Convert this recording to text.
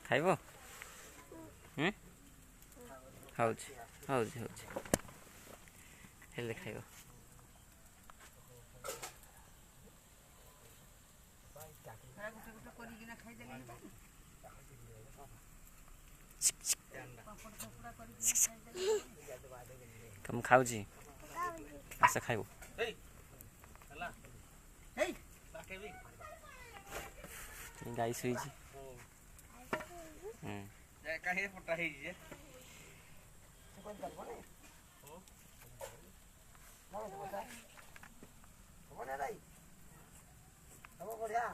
ଖାଇବ? ହଉଛି ହଉଛି ହଉଛି ହେଲେ ଖାଇବ। ମୁଁ ଖାଉଛି ଆସ ଖାଇବ। ଗାଈ ଶୋଇଛି। ବଢିଆ